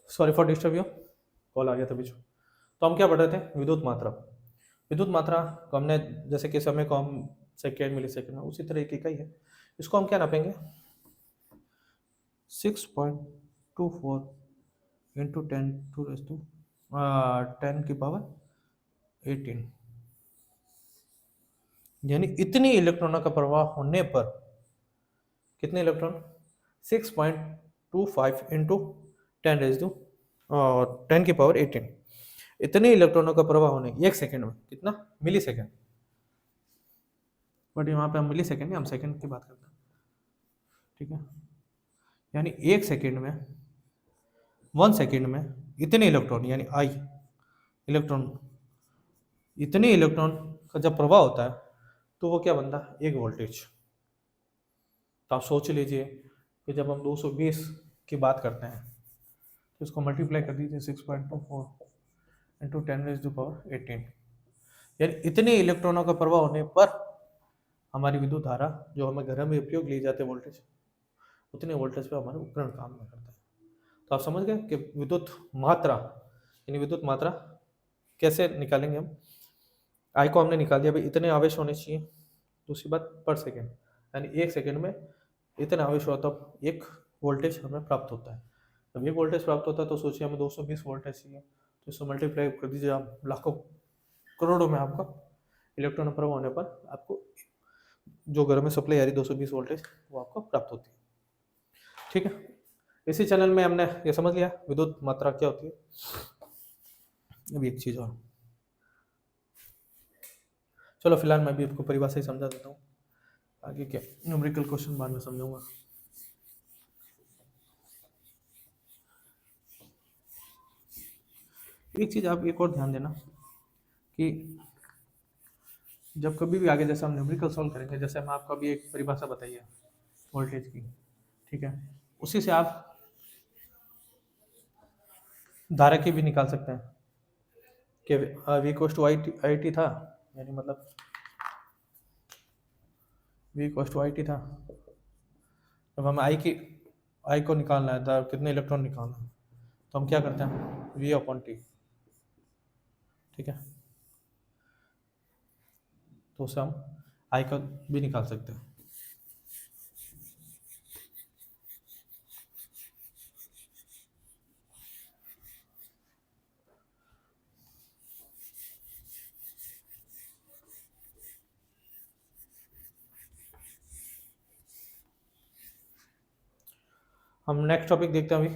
Sorry for disturb you, call आ गया था बीच में। तो हम क्या पढ़ रहे थे, विद्युत मात्रा। विद्युत मात्रा को हमने जैसे कि समय को हम सेकेंड मिली सेकेंड में, उसी तरह एक इकाई है। इसको हम क्या नापेंगे, 6.24 इंटू 10⁻18, यानी इतनी इलेक्ट्रॉनों का प्रवाह होने पर कितने इलेक्ट्रॉन, 6.25 इंटू 10⁻18, इतने इलेक्ट्रॉनों का प्रवाह होने एक सेकेंड में, कितना, मिली सेकेंड, बट यहाँ पे हम मिली सेकेंड नहीं, हम सेकेंड की बात करते हैं, ठीक है। यानी एक सेकेंड में, 1 सेकेंड में इतने इलेक्ट्रॉन, यानी आई इलेक्ट्रॉन, इतने इलेक्ट्रॉन का जब प्रवाह होता है तो वो क्या बनता है, एक वोल्टेज। तो आप सोच लीजिए कि जब हम 220 की बात करते हैं तो इसको मल्टीप्लाई कर दीजिए 6.24 इंटू 10⁻18, यानी इतने इलेक्ट्रॉनों का प्रवाह होने पर हमारी विद्युत धारा जो हमें घर में उपयोग ली जाते हैं वोल्टेज, उतने वोल्टेज पे हमारे उपकरण काम में करता है। तो आप समझ गए कि विद्युत मात्रा, यानी विद्युत मात्रा कैसे निकालेंगे हम। आई को हमने निकाल दिया, भाई इतने आवेश होने चाहिए। दूसरी बात पर सेकेंड, यानी एक सेकेंड में इतना आवेश हुआ तब एक वोल्टेज हमें प्राप्त होता है। जब एक वोल्टेज प्राप्त होता है तो सोचिए हमें 220 वोल्टेज चाहिए, तो इसको मल्टीप्लाई कर दीजिए आप, लाखों करोड़ों में आपका इलेक्ट्रॉन प्रवाह होने पर आपको जो घर में सप्लाई आ रही 220 वोल्टेज वो आपको प्राप्त होती है, ठीक है। इसी चैनल में हमने ये समझ लिया विद्युत मात्रा क्या होती है। अभी एक चीज और, चलो फिलहाल मैं भी आपको परिभाषा ही समझा देता हूँ, आगे क्या न्यूमेरिकल क्वेश्चन बाद में समझाऊंगा। एक चीज आप एक और ध्यान देना कि जब कभी भी आगे जैसे हम न्यूमेरिकल सॉल्व करेंगे, जैसे हम आपको अभी एक परिभाषा बताई है वोल्टेज की, ठीक है, उसी से आप धारा की भी निकाल सकते हैं कि V equals to I T था, यानी मतलब V equals to I T था। जब हमें आई को निकालना है, कितने इलेक्ट्रॉन निकालना है, तो हम क्या करते हैं, वी अपॉन टी, ठीक है। तो उससे हम आई का भी निकाल सकते हैं। हम नेक्स्ट टॉपिक देखते हैं अभी।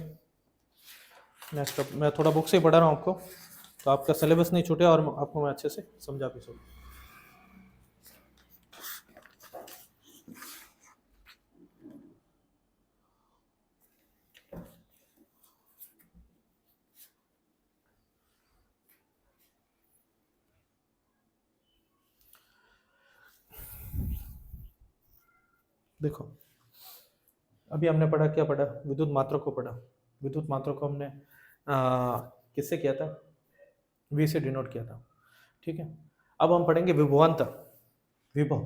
नेक्स्ट टॉपिक मैं थोड़ा बुक से ही पढ़ा रहा हूँ आपको, तो आपका सिलेबस नहीं छूटे और आपको मैं अच्छे से समझा भी सकूँ। देखो अभी हमने पढ़ा, क्या पढ़ा, विद्युत मात्रा को पढ़ा। विद्युत मात्रा को हमने किससे किया था, वी से डिनोट किया था, ठीक है। अब हम पढ़ेंगे विभवांतर, विभव,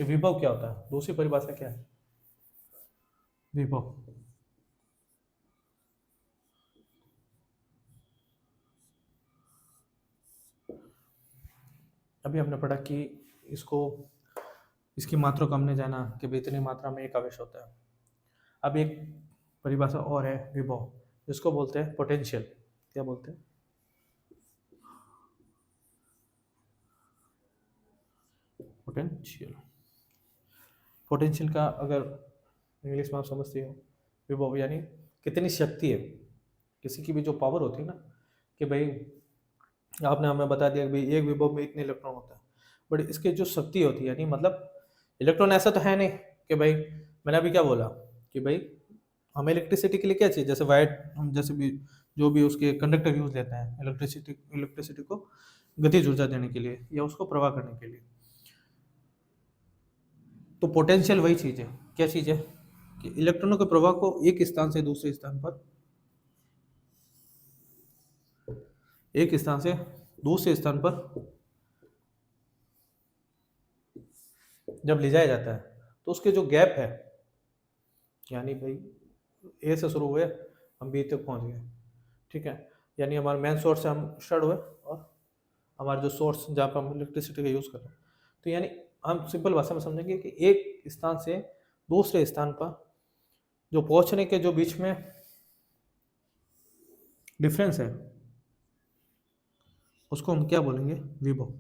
कि विभव क्या होता है, दूसरी परिभाषा क्या है विभव। अभी हमने पढ़ा कि इसको, इसकी मात्रा को हमने जाना कि भाई इतनी मात्रा में एक आवेश होता है। अब एक परिभाषा और है विभव, जिसको बोलते हैं पोटेंशियल। क्या बोलते हैं, पोटेंशियल। पोटेंशियल का अगर इंग्लिश में आप समझते हो, विभव यानी कितनी शक्ति है, किसी की भी जो पावर होती है ना, कि भाई आपने हमें बता दिया कि भाई एक विभव में इतने इलेक्ट्रॉन होता है, बट इसकी जो शक्ति होती है, यानी मतलब इलेक्ट्रॉन ऐसा तो है नहीं कि भाई, मैंने अभी क्या बोला कि भाई हमें इलेक्ट्रिसिटी के लिए क्या चाहिए, जैसे वायर, हम जैसे भी जो भी उसके कंडक्टर यूज लेते हैं इलेक्ट्रिसिटी को गतिज ऊर्जा देने के लिए या उसको प्रवाह करने के लिए। तो पोटेंशियल वही चीज है, क्या चीज है, कि इलेक्ट्रॉनों के प्रवाह को एक स्थान से दूसरे स्थान पर, एक स्थान से दूसरे स्थान पर जब ले जाया जाता है तो उसके जो गैप है, यानी भाई ए से शुरू हुए हम बी तक पहुंच गए, ठीक है, यानी हमारे मेन सोर्स से हम स्टार्ट हुए और हमारा जो सोर्स जहाँ पर हम इलेक्ट्रिसिटी का यूज़ कर रहे हैं, तो यानी हम सिंपल भाषा में समझेंगे कि एक स्थान से दूसरे स्थान पर जो पहुंचने के जो बीच में डिफरेंस है उसको हम क्या बोलेंगे, विभव।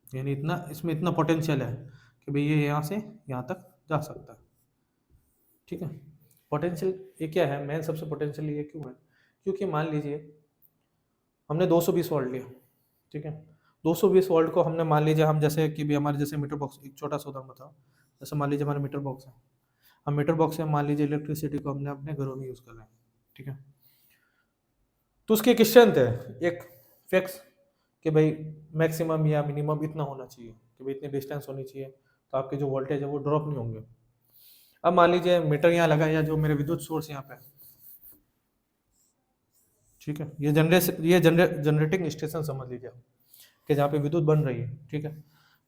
यानी इतना इसमें इतना पोटेंशियल है कि भाई ये यहाँ से यहाँ तक जा सकता है। ठीक है, पोटेंशियल ये क्या है, मेन सबसे पोटेंशियल ये क्यों है, क्योंकि मान लीजिए हमने 220 वोल्ट लिया। ठीक है, 220 वोल्ट को हमने मान लीजिए हम जैसे कि भी हमारे जैसे मीटर बॉक्स, एक छोटा सा उदाहरण बताओ, जैसे मान लीजिए हमारा मीटर बॉक्स है, हम मीटर बॉक्स से मान लीजिए इलेक्ट्रिसिटी को हमने अपने घरों में यूज़ कर रहे हैं। ठीक है, तो उसकी एक स्ट्रेंथ है, एक फिक्स, कि भाई मैक्सिमम या मिनिमम इतना होना चाहिए, कि भाई इतनी डिस्टेंस होनी चाहिए तो आपके जो वोल्टेज है वो ड्रॉप नहीं होंगे। अब मान लीजिए मीटर यहाँ लगा या जो मेरे विद्युत सोर्स यहाँ पे, ठीक है, ये जनरेटिंग स्टेशन समझ लीजिए आप, कि जहाँ पे विद्युत बन रही है। ठीक है,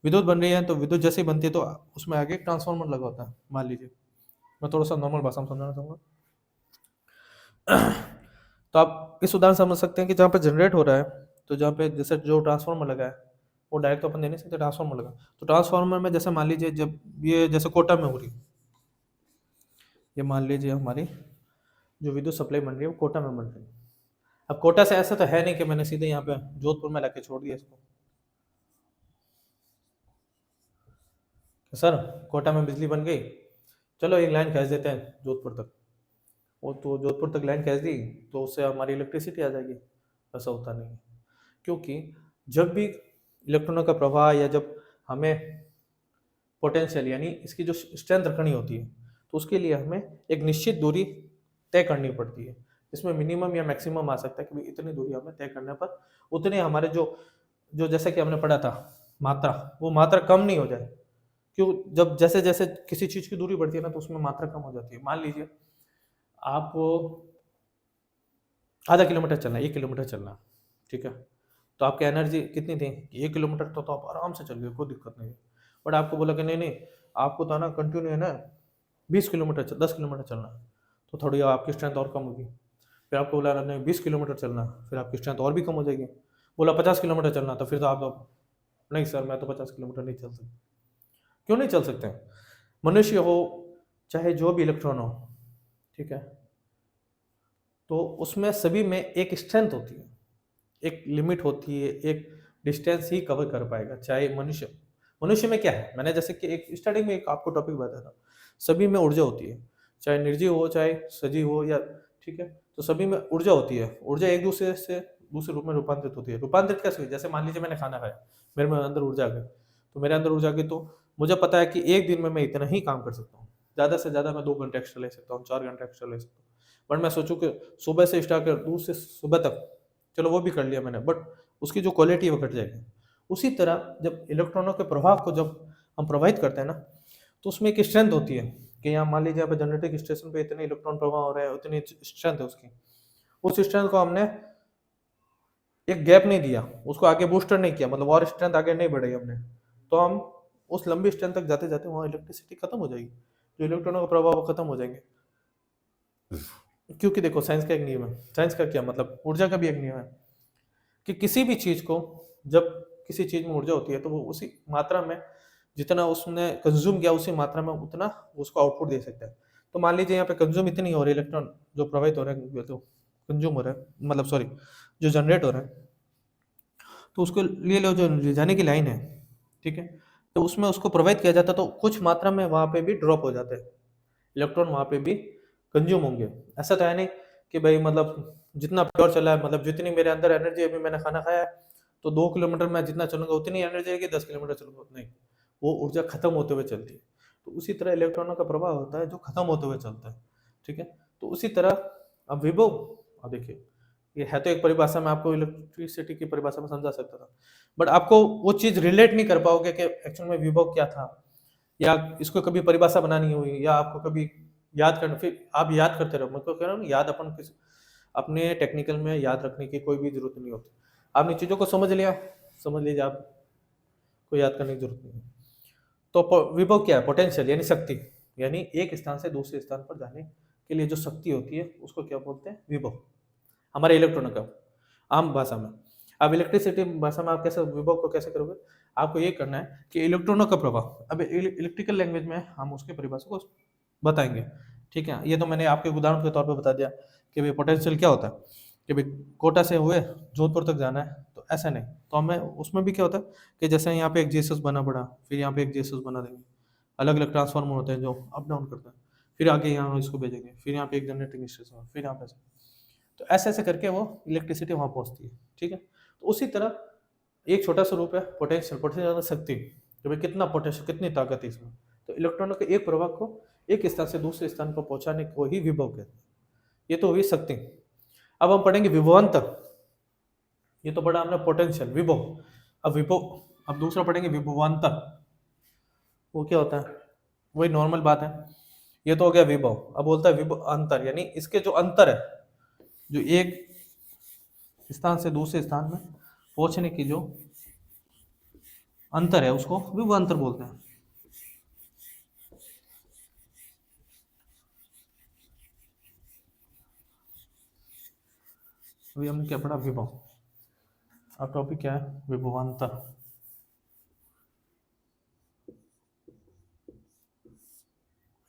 विद्युत बन रही है तो विद्युत जैसे ही बनती है तो उसमें आगे एक ट्रांसफार्मर लगा होता है। मान लीजिए मैं थोड़ा सा नॉर्मल भाषा में समझाना चाहूँगा। तो आप इस उदाहरण समझ सकते हैं कि जहाँ पे जनरेट हो रहा है, तो जहाँ पे जैसे जो ट्रांसफार्मर लगा है वो डायरेक्ट तो अपन दे नहीं सकते, ट्रांसफार्मर लगा, तो ट्रांसफार्मर में जैसे मान लीजिए जब ये जैसे कोटा में हो रही, ये मान लीजिए हमारी जो विद्युत सप्लाई बन रही है वो कोटा में बन रही है। अब कोटा से ऐसा तो है नहीं कि मैंने सीधे यहाँ पे जोधपुर में लाके छोड़ दिया इसको, सर कोटा में बिजली बन गई, चलो एक लाइन खींच देते हैं जोधपुर तक, वो तो जोधपुर तक लाइन खींच दी तो उससे हमारी इलेक्ट्रिसिटी आ जाएगी। ऐसा होता नहीं है, क्योंकि जब भी इलेक्ट्रॉनों का प्रवाह या जब हमें पोटेंशियल यानी इसकी जो स्ट्रेंथ रखनी होती है तो उसके लिए हमें एक निश्चित दूरी तय करनी पड़ती है। इसमें मिनिमम या मैक्सिमम आ सकता है कि भाई इतनी दूरी हमें तय करने पर उतने हमारे जो जो जैसे कि हमने पढ़ा था मात्रा, वो मात्रा कम नहीं हो जाए। क्यों, जब जैसे जैसे किसी चीज़ की दूरी बढ़ती है ना तो उसमें मात्रा कम हो जाती है। मान लीजिए आपको आधा किलोमीटर चलना है, 1 किलोमीटर चलना है, ठीक है, तो आपकी एनर्जी कितनी थी, 1 किलोमीटर तो आप आराम से चल गए, कोई दिक्कत नहीं है। बट आपको बोला कि नहीं नहीं आपको तो ना कंटिन्यू है ना 20 किलोमीटर 10 किलोमीटर चलना, तो थोड़ी आपकी स्ट्रेंथ और कम होगी। फिर आपको बोला नहीं 20 किलोमीटर चलना, फिर आपकी स्ट्रेंथ और भी कम हो जाएगी। बोला 50 किलोमीटर चलना, तो फिर तो आप नहीं सर मैं तो 50 किलोमीटर नहीं चल सकता। क्यों नहीं चल सकते, मनुष्य हो चाहे जो भी इलेक्ट्रॉन हो, ठीक है, तो उसमें सभी में एक स्ट्रेंथ होती है, एक लिमिट होती है, एक डिस्टेंस ही कवर कर पाएगा। चाहे मनुष्य, मनुष्य में क्या है, मैंने जैसे कि एक स्टार्टिंग में एक आपको टॉपिक बताया था, सभी में ऊर्जा होती है, चाहे निर्जीव हो चाहे सजीव हो या, ठीक है, तो सभी में ऊर्जा होती है। ऊर्जा एक दूसरे से दूसरे रूप में रूपांतरित होती है। रूपांतरित कैसे हुई, जैसे मान लीजिए मैंने खाना खाया, मेरे में अंदर ऊर्जा आ गई, तो मेरे अंदर ऊर्जा आ गई तो मुझे पता है कि एक दिन में मैं इतना ही काम कर सकता हूँ, ज़्यादा से ज़्यादा मैं 2 घंटे एक्स्ट्रा ले सकता हूँ, 4 घंटे एक्स्ट्रा ले सकता हूँ। बट मैं सोचूं कि सुबह से स्टार्ट कर दूर से सुबह तक, चलो वो भी कर लिया मैंने, बट उसकी जो क्वालिटी है वो घट जाएगी। उसी तरह जब इलेक्ट्रॉनों के प्रभाव को जब हम प्रभावित करते हैं ना, तो उसमें एक स्ट्रेंथ होती है कि यहाँ मान लीजिए यहाँ पे जनरेटिंग स्टेशन पे इतने इलेक्ट्रॉन प्रवाह हो रहे हैं, उतनी स्ट्रेंथ है उसकी। उस स्ट्रेंथ को हमने एक गैप नहीं दिया, उसको आगे बूस्टर नहीं किया, मतलब और स्ट्रेंथ आगे नहीं बढ़ाई हमने, तो हम उस लंबी स्ट्रेंथ तक जाते जाते वहाँ इलेक्ट्रिसिटी खत्म हो जाएगी, जो इलेक्ट्रॉनों का प्रभाव वो खत्म हो जाएंगे। क्योंकि देखो साइंस का एक नियम है, साइंस का क्या मतलब, ऊर्जा का भी एक नियम है कि किसी भी चीज़ को जब किसी चीज़ में ऊर्जा होती है तो वो उसी मात्रा में जितना उसने कंज्यूम किया उसी मात्रा में उतना उसको आउटपुट दे सकता है। तो मान लीजिए यहाँ पे कंज्यूम इतनी हो रही है, इलेक्ट्रॉन जो प्रवाहित हो रहे हैं तो कंज्यूम हो रहा है, मतलब सॉरी जो जनरेट हो रहा है, तो उसको लिए लो जो ले जाने की लाइन है, ठीक है, तो उसमें उसको प्रोवाइड किया जाता है तो कुछ मात्रा में वहाँ पे भी ड्रॉप हो जाते हैं, इलेक्ट्रॉन वहाँ पे भी कंज्यूम होंगे। ऐसा तो है नहीं कि भाई मतलब जितना प्योर चला है, मतलब जितनी मेरे अंदर एनर्जी अभी मैंने खाना खाया है तो 2 किलोमीटर मैं जितना चलूंगा उतनी एनर्जी आएगी, 10 किलोमीटर चलूंगा नहीं, वो ऊर्जा खत्म होते हुए चलती है। तो उसी तरह इलेक्ट्रॉनों का प्रभाव होता है जो खत्म होते हुए चलता है, ठीक है। तो उसी तरह अब विभव, अब देखिए ये है तो एक परिभाषा, मैं आपको इलेक्ट्रिसिटी की परिभाषा में समझा सकता था, बट आपको वो चीज रिलेट नहीं कर पाओगे कि एक्चुअल में विभव क्या था, या इसको कभी परिभाषा बनानी हुई, या आपको कभी याद करना, फिर आप याद करते रहो। मैं तो कह रहा हूँ याद अपन किस अपने टेक्निकल में याद रखने की कोई भी जरूरत नहीं होती। आपने चीज़ों को समझ लिया, समझ लीजिए, आप को याद करने की जरूरत नहीं है। तो विभव क्या है, पोटेंशियल यानी शक्ति, यानी एक स्थान से दूसरे स्थान पर जाने के लिए जो शक्ति होती है उसको क्या बोलते हैं, विभव, हमारे इलेक्ट्रॉनों का आम भाषा में। अब इलेक्ट्रिसिटी भाषा में आप कैसे विभव को कैसे करोगे, आपको ये करना है कि इलेक्ट्रॉनों का प्रभाव, अब इलेक्ट्रिकल लैंग्वेज में हम उसके परिभाषा को बताएंगे, ठीक है। ये तो मैंने आपके उदाहरण के तौर पर बता दिया कि भाई पोटेंशियल क्या होता है, कि भाई कोटा से हुए जोधपुर तक जाना है, तो ऐसा नहीं, तो हमें उसमें भी क्या होता है कि जैसे यहाँ पे एक जेसस बना पड़ा, फिर यहाँ पे एक जेसस बना देंगे, अलग अलग ट्रांसफार्मर होते हैं जो अप डाउन करते हैं, फिर आगे यहाँ इसको भेजेंगे, फिर यहाँ पे एक जनरेटिंग स्टेशन, फिर यहाँ पे, तो ऐसे ऐसे करके वो इलेक्ट्रिसिटी वहाँ पहुँचती है, ठीक है। तो उसी तरह एक छोटा सा रूप है पोटेंशियल, पोटेंशियल शक्ति, कि भाई कितना पोटेंशियल, कितनी ताकत है इसमें, तो इलेक्ट्रॉनों के एक प्रभाव को एक स्थान से दूसरे स्थान पर पहुंचाने को ही विभव कहते हैं। ये तो हुई शक्ति। अब हम पढ़ेंगे विभवांतर, ये तो पढ़ा हमने पोटेंशियल, विभव। अब विभव, अब दूसरा पढ़ेंगे विभवांतर, वो क्या होता है, वही नॉर्मल बात है, ये तो हो गया विभव। अब बोलता है विभव अंतर, यानी इसके जो अंतर है, जो एक स्थान से दूसरे स्थान में पहुंचने की जो अंतर है उसको विभवांतर बोलते हैं। अभी हमने क्या पढ़ा, विभव। अब टॉपिक क्या है, विभवांतर।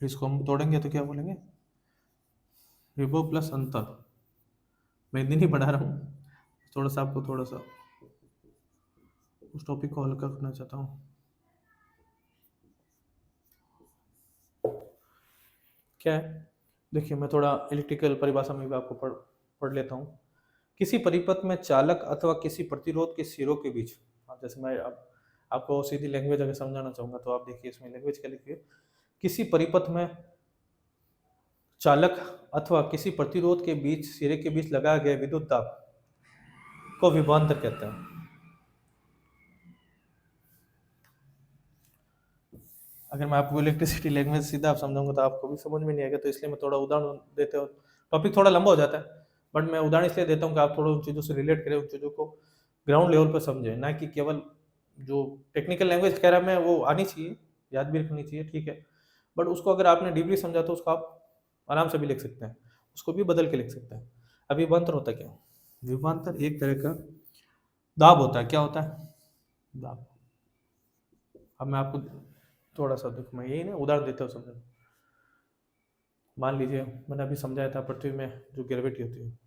इसको हम तोड़ेंगे तो क्या बोलेंगे, विभव प्लस अंतर। मैं इतनी नहीं पढ़ा रहा हूँ, थोड़ा सा आपको थोड़ा सा उस टॉपिक को हल्का करना चाहता हूँ। क्या है, देखिए मैं थोड़ा इलेक्ट्रिकल परिभाषा में भी आपको पढ़ लेता हूँ। किसी परिपथ में चालक अथवा किसी प्रतिरोध के सिरों के बीच, अब जैसे मैं अब आपको सीधी लैंग्वेज अगर समझाना चाहूँगा तो आप देखिए इसमें लैंग्वेज क्या लिखिए, किसी परिपथ में चालक अथवा किसी प्रतिरोध के बीच सिरे के बीच लगाया गया विद्युत दाब को विभवांतर कहते हैं। अगर मैं आपको इलेक्ट्रिसिटी लैंग्वेज सीधा आप समझाऊंगा तो आपको भी समझ में नहीं आएगा, तो इसलिए मैं थोड़ा उदाहरण देते हो, टॉपिक थोड़ा लंबा हो जाता है, बट मैं उदाहरण इसलिए देता हूँ कि आप थोड़ा उन चीज़ों से रिलेट करें, उन चीज़ों को ग्राउंड लेवल पर समझें, ना कि केवल जो टेक्निकल लैंग्वेज कह रहा है मैं वो आनी चाहिए, याद भी रखनी चाहिए, ठीक है, बट उसको अगर आपने डीपली समझा तो उसको आप आराम से भी लिख सकते हैं, उसको भी बदल के लिख सकते हैं। अब विभवांतर होता क्या, विभवांतर एक तरह का दाब होता है। क्या होता है, दाब। अब मैं आपको थोड़ा सा दुख में यही ना उदाहरण देते हो समझो, मान लीजिए मैंने अभी समझाया था पृथ्वी में जो ग्रेविटी होती है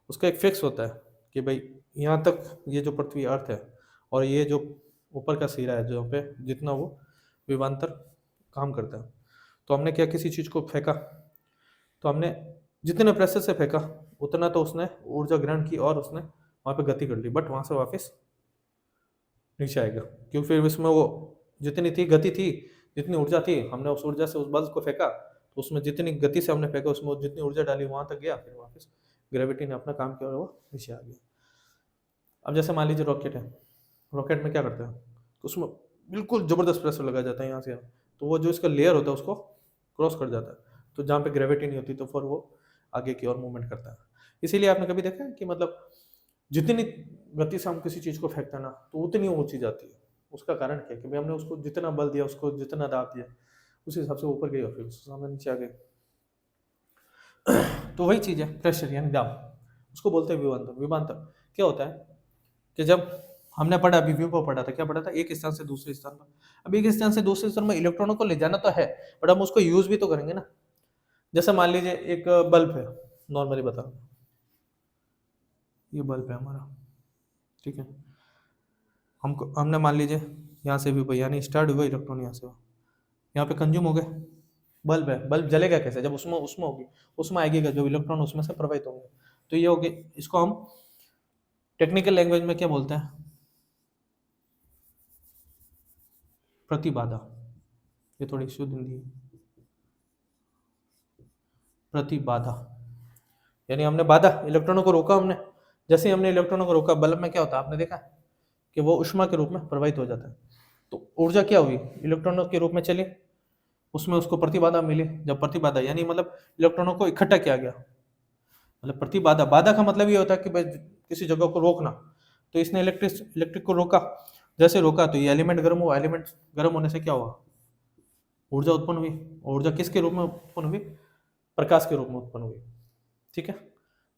उसका एक फिक्स होता है कि भाई यहाँ तक ये जो पृथ्वी अर्थ है और ये जो ऊपर का सिरा है जहाँ पे जितना वो विभवांतर काम करता है, तो हमने क्या किसी चीज़ को फेंका, तो हमने जितने प्रेशर से फेंका उतना तो उसने ऊर्जा ग्रहण की और उसने वहाँ पे गति कर ली, बट वहाँ से वापस नीचे आएगा, क्योंकि फिर इसमें वो जितनी थी गति थी, जितनी ऊर्जा थी, हमने उस ऊर्जा से उस बल्ब को फेंका, तो उसमें जितनी गति से हमने फेंका उसमें जितनी ऊर्जा डाली वहाँ तक गया, फिर वापस ग्रेविटी ने अपना काम किया और वो नीचे आ गया। अब जैसे मान लीजिए रॉकेट है, रॉकेट में क्या करते हैं, तो उसमें बिल्कुल ज़बरदस्त प्रेशर लगाया जाता है यहाँ से यहाँ, तो वो जो इसका लेयर होता है उसको क्रॉस कर जाता है, तो जहाँ पे ग्रेविटी नहीं होती तो फिर वो आगे की ओर मूवमेंट करता है। इसीलिए आपने कभी देखा है कि मतलब जितनी गति से हम किसी चीज़ को फेंकते हैं ना तो उतनी ऊंची जाती है, उसका कारण क्या है कि भाई हमने उसको जितना बल दिया, उसको जितना दाब दिया, उस हिसाब से ऊपर गई और फिर उसके सामने नीचे आ गई। तो वही चीज़ है प्रेशर यानी दाब, उसको बोलते हैं विभवांतर। विभवांतर क्या होता है कि जब हमने पढ़ा, अभी विभव पढ़ा था, क्या पढ़ा था, एक स्थान से दूसरे स्थान पर। अब एक स्थान से दूसरे स्थान में इलेक्ट्रॉनों को ले जाना तो है, बट हम उसको यूज भी तो करेंगे ना। जैसे मान लीजिए एक बल्ब है, नॉर्मली बता रहा हूँ, ये बल्ब है हमारा, ठीक है, हमने मान लीजिए यहाँ से भी यानी स्टार्ट हुआ इलेक्ट्रॉन, यहाँ से यहाँ पे कंज्यूम हो गए, बल्ब है, बल्ब जलेगा कैसे, जब उसमें उसमें होगी, उसमें आएगी जो इलेक्ट्रॉन उसमें से प्रवाहित होंगे, तो ये होगी, इसको हम टेक्निकल लैंग्वेज में क्या बोलते हैं, प्रतिबाधा। ये थोड़ी शुद्ध हिंदी है, प्रतिबाधा, यानी हमने बाधा, इलेक्ट्रॉनों को रोका हमने, जैसे ही हमने इलेक्ट्रॉनों को रोका बल्ब में क्या होता है, आपने देखा कि वो ऊष्मा के रूप में प्रवाहित हो जाता है, तो ऊर्जा क्या हुई, इलेक्ट्रॉनों के रूप में चली, उसमें उसको प्रतिबाधा मिली। जब प्रतिबाधा यानी मतलब इलेक्ट्रॉनों को इकट्ठा किया गया, मतलब प्रतिबाधा, बाधा का मतलब ये होता है कि भाई किसी जगह को रोकना, तो इसने इलेक्ट्रिक को रोका, जैसे रोका तो ये एलिमेंट गर्म हुआ, एलिमेंट गर्म होने से क्या हुआ, ऊर्जा उत्पन्न हुई। ऊर्जा किसके रूप में उत्पन्न हुई, प्रकाश के रूप में उत्पन्न हुई। ठीक है,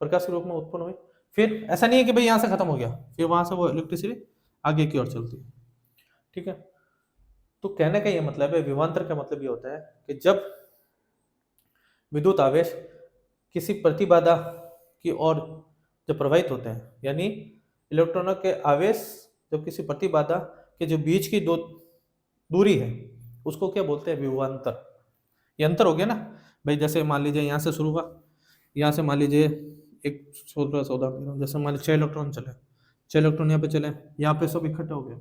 प्रकाश के रूप में उत्पन्न हुई। फिर ऐसा नहीं है कि भाई यहाँ से खत्म हो गया, फिर वहां से वो इलेक्ट्रिसिटी आगे की ओर चलती है। ठीक है, तो कहने का ये मतलब है, विभवांतर का मतलब ये होता है कि जब विद्युत आवेश किसी प्रतिबाधा की ओर जब प्रवाहित होते हैं, यानी इलेक्ट्रॉनों के आवेश जब किसी प्रतिबाधा के जो बीच की दूरी है उसको क्या बोलते हैं, विभवांतर। ये अंतर हो गया ना भाई। जैसे मान लीजिए यहाँ से शुरू हुआ, यहाँ से मान लीजिए एक छोटा सा उदाहरण दे रहा हूँ, जैसे मान लीजिए 6 इलेक्ट्रॉन चले, 6 इलेक्ट्रॉन यहाँ पे चले, यहाँ पे सब इकट्ठे हो गए,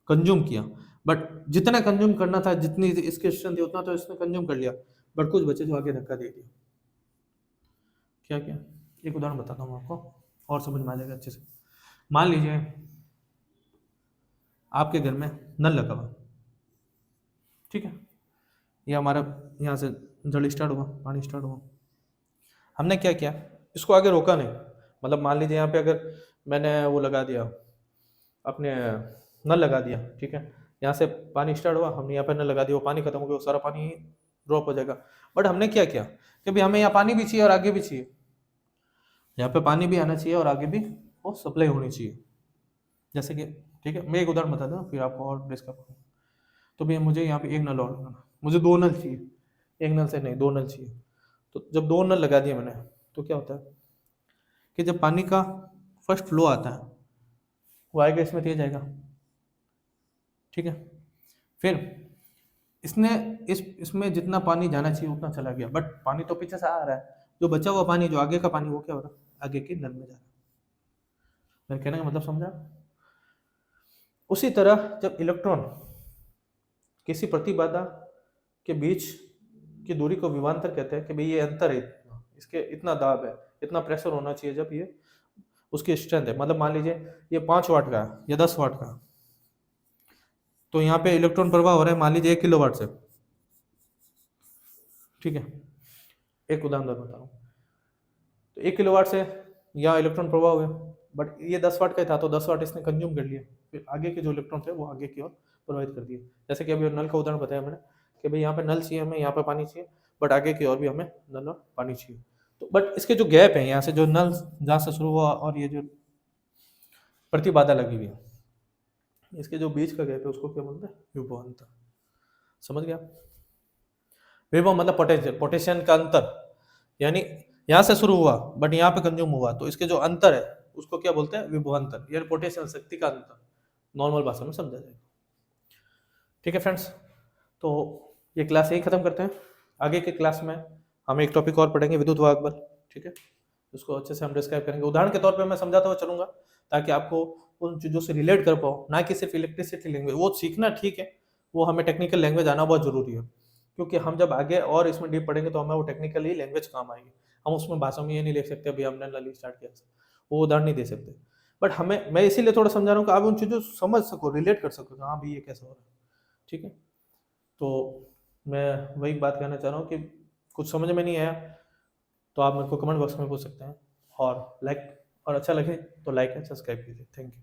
कंज्यूम किया, बट जितना कंज्यूम करना था, जितनी इसकी स्ट्रेंथ थी उतना तो इसने कंज्यूम कर लिया, बट कुछ बचे जो आगे धक्का दे दिया। क्या क्या, एक उदाहरण बताता हूँ आपको और समझ में आ जाएगा अच्छे से। मान लीजिए आपके घर में नल लगा हुआ, ठीक है, ये हमारा यहाँ से जल स्टार्ट हुआ, पानी स्टार्ट हुआ, हमने क्या किया, इसको आगे रोका नहीं। मतलब मान लीजिए यहाँ पे अगर मैंने वो लगा दिया, अपने नल लगा दिया, ठीक है, यहाँ से पानी स्टार्ट हुआ, हमने यहाँ पे नल लगा दिया, वो पानी खत्म हो गया, वो सारा पानी ड्रॉप हो जाएगा। बट हमने क्या किया कि भाई हमें यहाँ पानी भी चाहिए और आगे भी चाहिए, यहाँ पे पानी भी आना चाहिए और आगे भी वो सप्लाई होनी चाहिए। जैसे कि ठीक है, मैं एक उदाहरण बता दूँ फिर आपको और डिस्कस करूँ। तो भैया मुझे यहाँ पे एक नल और लगाना, मुझे 2 नल चाहिए, एक नल से नहीं 2 नल चाहिए। तो जब 2 नल लगा दिए मैंने, तो क्या होता है कि जब पानी का फर्स्ट फ्लो आता है वो आएगा, इसमें तेज आएगा, ठीक है। फिर इसने इसमें जितना पानी जाना चाहिए उतना चला गया, बट पानी तो पीछे से आ रहा है, जो बचा हुआ पानी, जो आगे का पानी, वो क्या हो रहा है, आगे के नल में जा रहा है। मेरे कहने का मतलब समझा। उसी तरह जब इलेक्ट्रॉन किसी प्रतिबाधा के बीच की दूरी को विभवांतर कहते हैं कि भाई ये अंतर है इतना, इसके इतना दाब है, इतना प्रेशर होना चाहिए, जब ये उसकी स्ट्रेंथ है। मतलब मान लीजिए ये 5 वाट का है या 10 वाट का, तो यहाँ पे इलेक्ट्रॉन प्रवाह हो रहा है मान लीजिए 1 किलोवाट से, ठीक है, एक उदाहरण बता रहा हूँ। तो 1 किलोवाट से यहाँ इलेक्ट्रॉन प्रवाह हुए, बट ये 10 वाट का ही था, तो 10 वाट इसने कंज्यूम कर लिया, फिर आगे के जो इलेक्ट्रॉन थे वो आगे की ओर प्रवाहित कर दिए। जैसे कि अभी नल का उदाहरण बताया मैंने कि भाई यहाँ पे नल चाहिए हमें, यहाँ पे पानी चाहिए, बट आगे की ओर भी हमें नल और पानी चाहिए। तो बट इसके जो गैप है, यहाँ से जो नल जहाँ से शुरू हुआ और ये जो प्रतिबाधा लगी हुई है, इसके जो बीच का गैप है उसको क्या बोलते हैं, विभवांतर। समझ गया। विभव मतलब पोटेंशियल, पोटेंशियल का अंतर, यानी यहाँ से शुरू हुआ बट यहाँ पे कंज्यूम हुआ, तो इसके जो अंतर है उसको क्या बोलते हैं, विभवांतर, यानी पोटेंशियल शक्ति का अंतर, नॉर्मल भाषा में समझा जाएगा। ठीक है फ्रेंड्स, तो ये क्लास यही खत्म करते हैं। आगे के क्लास में हम एक टॉपिक और पढ़ेंगे, विद्युत वाहक बल, ठीक है, उसको अच्छे से हम डिस्क्राइब करेंगे, उदाहरण के तौर पे मैं समझाता हुआ चलूंगा, ताकि आपको उन चीज़ों से रिलेट कर पाओ, ना कि सिर्फ इलेक्ट्रिसिटी लैंग्वेज। वो सीखना ठीक है, वो हमें टेक्निकल लैंग्वेज आना बहुत जरूरी है, क्योंकि हम जब आगे और इसमें डीप पढ़ेंगे तो हमें वो टेक्निकल ही लैंग्वेज काम आएगी। हम उसमें भाषा में ये नहीं लिख सकते अभी हमने नली स्टार्ट किया, वो उदाहरण नहीं दे सकते। बट हमें, मैं इसीलिए थोड़ा समझा रहा हूँ कि आप उन चीज़ों समझ सको, रिलेट कर सको, हाँ भाई ये कैसे हो रहा है, ठीक है। तो मैं वही बात कहना चाह रहा हूँ कि कुछ समझ में नहीं आया तो आप मेरे को कमेंट बॉक्स में पूछ सकते हैं, और लाइक और अच्छा लगे तो लाइक एंड सब्सक्राइब कीजिए। Thank you.